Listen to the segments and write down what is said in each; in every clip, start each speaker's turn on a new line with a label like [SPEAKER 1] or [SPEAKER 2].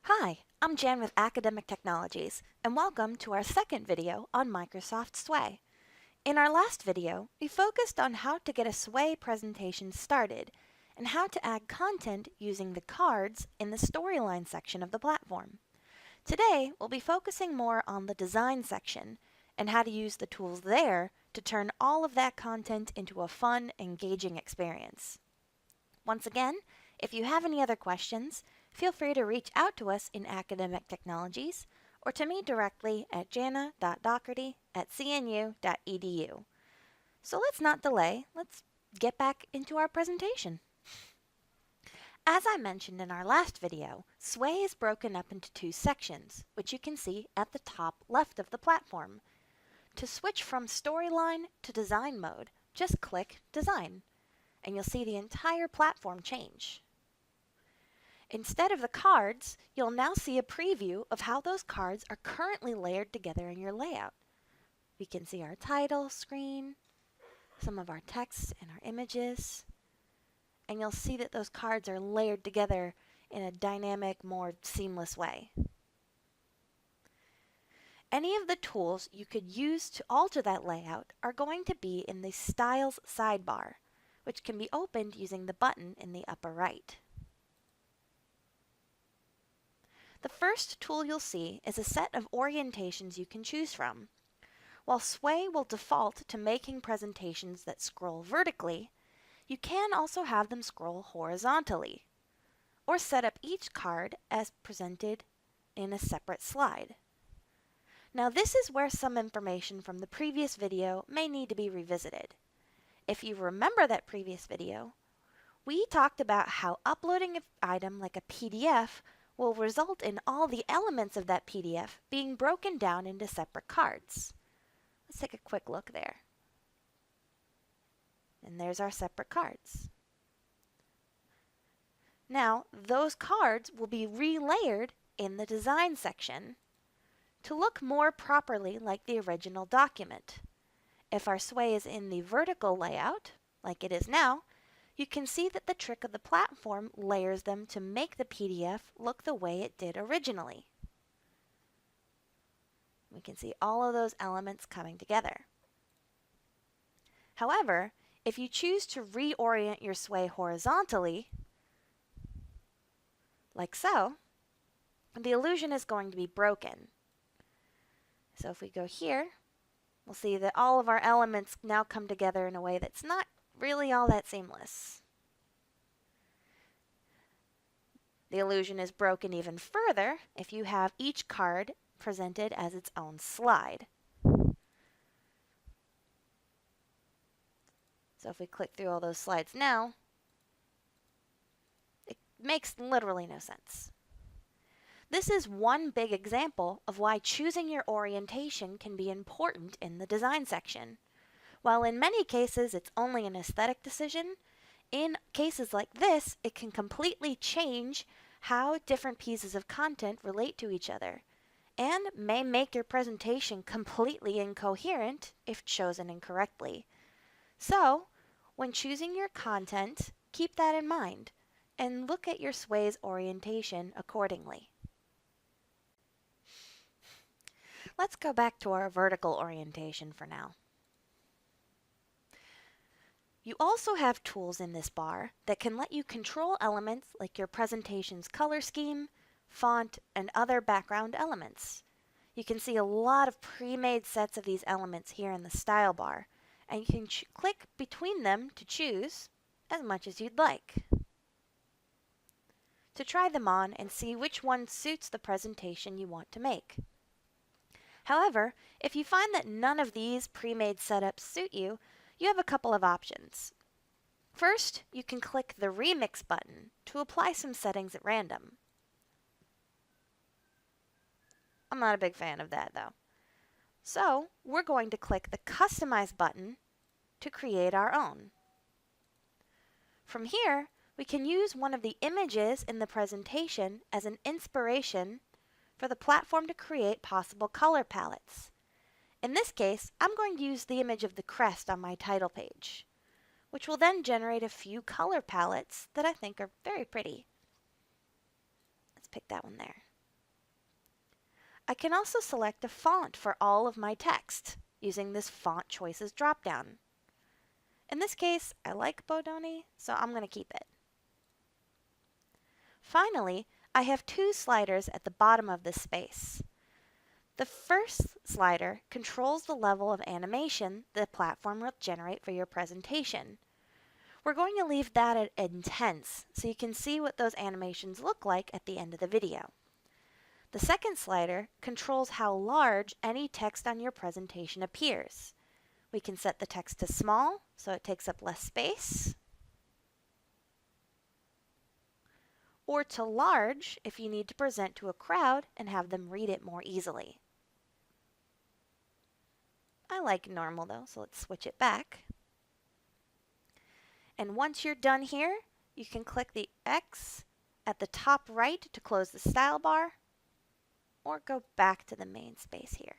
[SPEAKER 1] Hi, I'm Jan with Academic Technologies, and welcome to our second video on Microsoft Sway. In our last video, we focused on how to get a Sway presentation started and how to add content using the cards in the storyline section of the platform. Today, we'll be focusing more on the design section and how to use the tools there to turn all of that content into a fun, engaging experience. Once again, if you have any other questions, feel free to reach out to us in Academic Technologies or to me directly at jana.doherty@cnu.edu. So let's not delay, let's get back into our presentation. As I mentioned in our last video, Sway is broken up into two sections, which you can see at the top left of the platform. To switch from storyline to design mode, just click Design, and you'll see the entire platform change. Instead of the cards, you'll now see a preview of how those cards are currently layered together in your layout. We can see our title screen, some of our text and our images, and you'll see that those cards are layered together in a dynamic, more seamless way. Any of the tools you could use to alter that layout are going to be in the Styles sidebar, which can be opened using the button in the upper right. The first tool you'll see is a set of orientations you can choose from. While Sway will default to making presentations that scroll vertically, you can also have them scroll horizontally, or set up each card as presented in a separate slide. Now this is where some information from the previous video may need to be revisited. If you remember that previous video, we talked about how uploading an item like a PDF will result in all the elements of that PDF being broken down into separate cards. Let's take a quick look there. And there's our separate cards. Now, those cards will be relayered in the design section to look more properly like the original document. If our Sway is in the vertical layout, like it is now, you can see that the trick of the platform layers them to make the PDF look the way it did originally. We can see all of those elements coming together. However, if you choose to reorient your Sway horizontally, like so, the illusion is going to be broken. So if we go here, we'll see that all of our elements now come together in a way that's not really all that seamless. The illusion is broken even further if you have each card presented as its own slide. So if we click through all those slides now, it makes literally no sense. This is one big example of why choosing your orientation can be important in the design section. While in many cases it's only an aesthetic decision, in cases like this, it can completely change how different pieces of content relate to each other, and may make your presentation completely incoherent if chosen incorrectly. So, when choosing your content, keep that in mind, and look at your Sway's orientation accordingly. Let's go back to our vertical orientation for now. You also have tools in this bar that can let you control elements like your presentation's color scheme, font, and other background elements. You can see a lot of pre-made sets of these elements here in the style bar, and you can click between them to choose as much as you'd like. To try them on and see which one suits the presentation you want to make. However, if you find that none of these pre-made setups suit you, you have a couple of options. First, you can click the Remix button to apply some settings at random. I'm not a big fan of that though. So, we're going to click the Customize button to create our own. From here, we can use one of the images in the presentation as an inspiration for the platform to create possible color palettes. In this case, I'm going to use the image of the crest on my title page, which will then generate a few color palettes that I think are very pretty. Let's pick that one there. I can also select a font for all of my text using this Font Choices dropdown. In this case, I like Bodoni, so I'm going to keep it. Finally, I have two sliders at the bottom of this space. The first slider controls the level of animation the platform will generate for your presentation. We're going to leave that at intense so you can see what those animations look like at the end of the video. The second slider controls how large any text on your presentation appears. We can set the text to small so it takes up less space, or to large if you need to present to a crowd and have them read it more easily. I like normal though, so let's switch it back. And once you're done here, you can click the X at the top right to close the style bar, or go back to the main space here.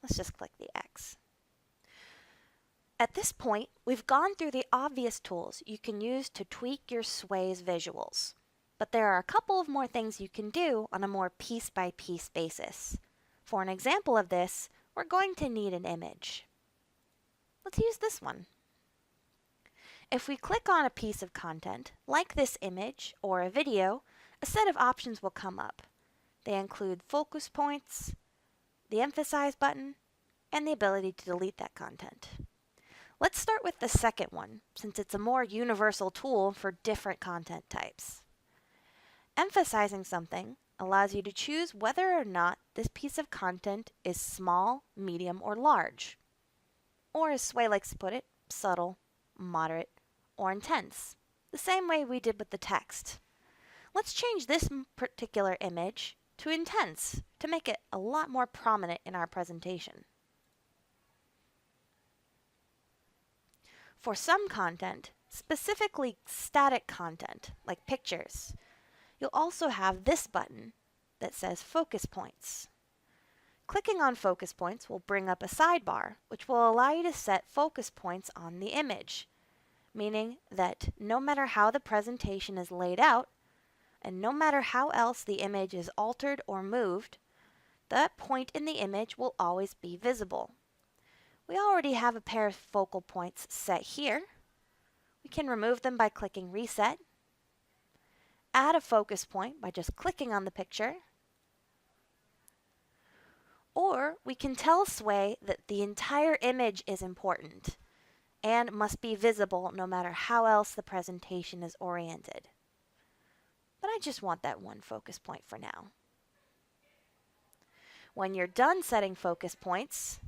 [SPEAKER 1] Let's just click the X. At this point, we've gone through the obvious tools you can use to tweak your Sway's visuals. But there are a couple of more things you can do on a more piece-by-piece basis. For an example of this, we're going to need an image. Let's use this one. If we click on a piece of content, like this image or a video, a set of options will come up. They include focus points, the emphasize button, and the ability to delete that content. Let's start with the second one, since it's a more universal tool for different content types. Emphasizing something allows you to choose whether or not this piece of content is small, medium, or large. Or as Sway likes to put it, subtle, moderate, or intense, the same way we did with the text. Let's change this particular image to intense to make it a lot more prominent in our presentation. For some content, specifically static content like pictures, you'll also have this button that says Focus Points. Clicking on Focus Points will bring up a sidebar, which will allow you to set focus points on the image, meaning that no matter how the presentation is laid out, and no matter how else the image is altered or moved, that point in the image will always be visible. We already have a pair of focal points set here. We can remove them by clicking Reset, add a focus point by just clicking on the picture, or we can tell Sway that the entire image is important and must be visible no matter how else the presentation is oriented. But I just want that one focus point for now. When you're done setting focus points,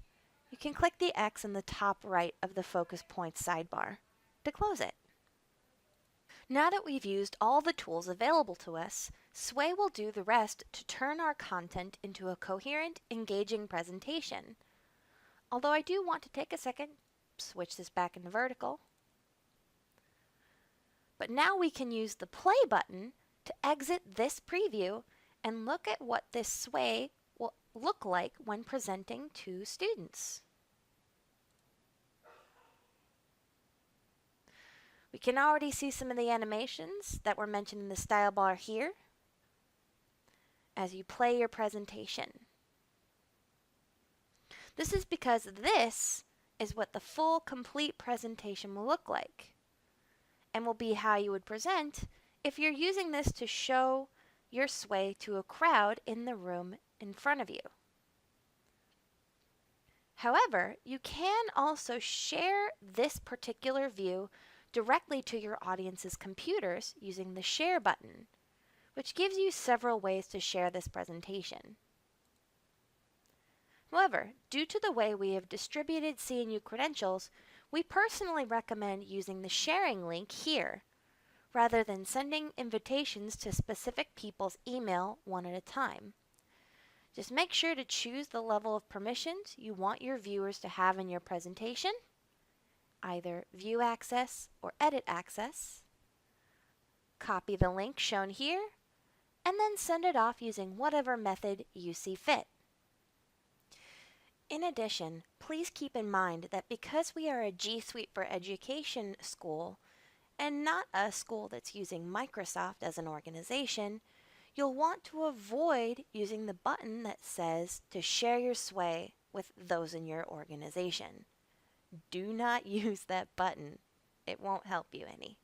[SPEAKER 1] you can click the X in the top right of the focus points sidebar to close it. Now that we've used all the tools available to us, Sway will do the rest to turn our content into a coherent, engaging presentation. Although I do want to take a second, switch this back into vertical. But now we can use the play button to exit this preview and look at what this Sway will look like when presenting to students. We can already see some of the animations that were mentioned in the style bar here as you play your presentation. This is because this is what the full, complete presentation will look like, and will be how you would present if you're using this to show your Sway to a crowd in the room in front of you. However, you can also share this particular view directly to your audience's computers using the Share button, which gives you several ways to share this presentation. However, due to the way we have distributed CNU credentials, we personally recommend using the sharing link here, rather than sending invitations to specific people's email one at a time. Just make sure to choose the level of permissions you want your viewers to have in your presentation, either view access or edit access. Copy the link shown here, and then send it off using whatever method you see fit. In addition, please keep in mind that because we are a G Suite for Education school, and not a school that's using Microsoft as an organization, You'll want to avoid using the button that says to share your Sway with those in your organization. Do not use that button. It won't help you any.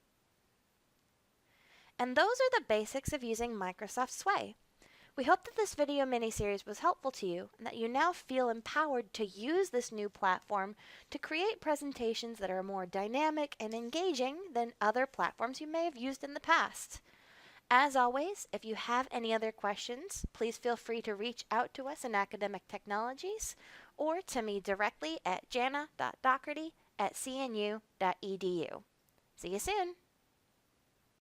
[SPEAKER 1] And those are the basics of using Microsoft Sway. We hope that this video mini-series was helpful to you and that you now feel empowered to use this new platform to create presentations that are more dynamic and engaging than other platforms you may have used in the past. As always, if you have any other questions, please feel free to reach out to us in Academic Technologies or to me directly at jana.docherty@cnu.edu. See you soon!